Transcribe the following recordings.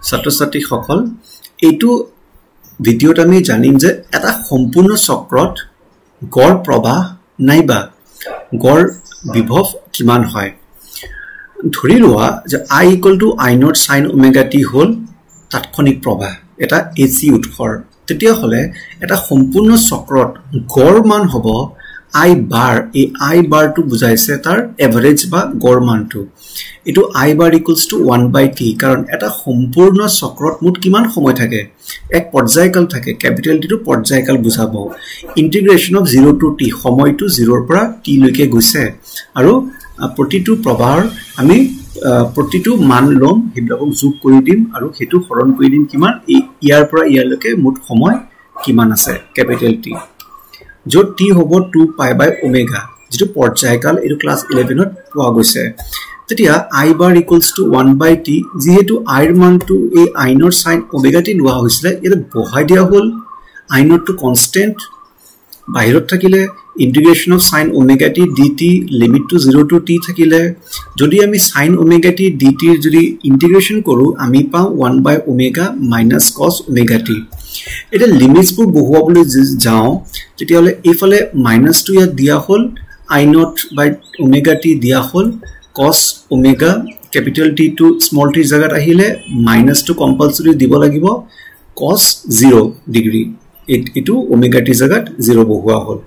ছাত্ৰ-ছাত্ৰী সকল এইটো ভিডিঅ'ত আমি জানিম যে এটা সম্পূৰ্ণ চক্ৰত গড় প্ৰবাহ নাইবা গড় বিভৱ কিমান হয় ধৰি লোৱা যে I = I naught sin omega t হল তাৎক্ষণিক প্ৰবাহ এটা AC উৎসৰ তেতিয়া হলে এটা সম্পূৰ্ণ চক্ৰত গড় মান হ'ব I bar এই I bar to বুজাইছে তাৰ এভাৰেজ বা গড় মানটো এটো I bar = 1/t কাৰণ এটা সম্পূৰ্ণ চক্ৰত মুঠ কিমান সময় থাকে এক পৰ্যায়কাল থাকে ক্যাপিটাল টি টু পৰ্যায়কাল বুজাব ইন্টিগ্ৰেশন অফ 0 to t সময়টো 0 ৰ পৰা t লৈকে গৈছে আৰু প্ৰতিটো প্ৰবাহৰ আমি প্ৰতিটো মান লম হিবিলাকক যোগ কৰি দিম আৰু হেতু হৰণ কৰি দিম কিমান ইয়াৰ পৰা ইয়ালৈকে মুঠ সময় কিমান আছে ক্যাপিটাল টি য'ত t হ'ব 2π/ω যেটো পৰ্যায়কাল এটো ক্লাস 11 ত পোৱা গৈছে তেতিয়া I bar = 1/t যেহেতু I ৰ মানটো এই I naught sin omega t লোৱা হৈছিল এটা বহাই দিয়া হল I naught টো কনস্ট্যান্ট বাহিৰত থাকিলে integration of sin omega t dt limit to 0 to t থাকিলে যদি আমি sin omega t dt যদি integration কৰো আমি পাও 1/ω minus cos omega t এটা লিমিটস বোৰ বহুৱাবলৈ যাও তেতিয়া হলে এইফালে মাইনাস টো ইয়াত দিয়া হল I naught by omega t দিয়া হল cos omega capital T to small t জায়গাত আহিলে মাইনাস টো কম্পালসৰি দিব লাগিব cos 0 ডিগ্ৰী এটো omega t জায়গাত 0 বহুৱা হল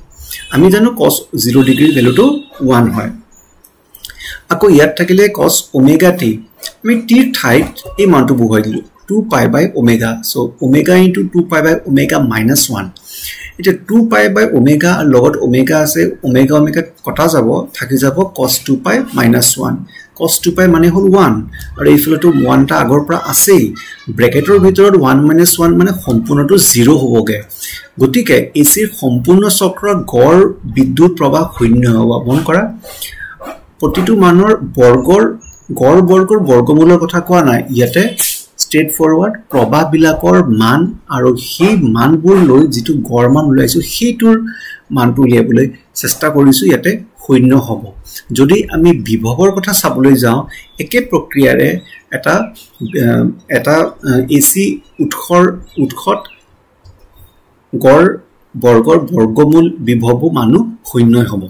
আমি জানো cos 0 ডিগ্ৰীৰ ভ্যালুটো 1 হয় আকৌ ইয়াত থাকিলে cos omega t আমি t ৰ ঠাইত এই মানটো বহুৱাই দিলো 2π/ω so omega into 2π/ω minus 1 এটা 2π/ω লগত omega আছে omega কটা যাব থাকি যাব cos 2π minus 1 cos 2π মানে হল 1 আৰু এইফালেটো 1 টা আগৰ পৰা আছে ব্ৰেকেটৰ ভিতৰত 1 minus 1 মানে সম্পূৰ্ণটো 0 হ'বগে গতিকে এচিৰ সম্পূৰ্ণ চক্ৰৰ গড় বিদ্যুৎ প্ৰবাহ শূন্য হ'ব মন কৰা প্ৰতিটো মানৰ গড় বৰ্গৰ বৰ্গমূলৰ কথা কোৱা নাই ইয়াতে straight forward প্ৰবাহ বিলাকৰ মান আৰু সেই মানবোৰ লৈ যেটো গড় মান উলাইছো সেইটোৰ মানটো উলিয়াবলৈ চেষ্টা কৰিছো ইয়াতে শূন্য হ'ব যদি আমি বিভৱৰ কথা চাবলৈ যাওঁ একে প্ৰক্ৰিয়াৰে এটা এসি উৎসত গড় বৰ্গৰ বৰ্গমূল বিভৱ মানু শূন্য হ'ব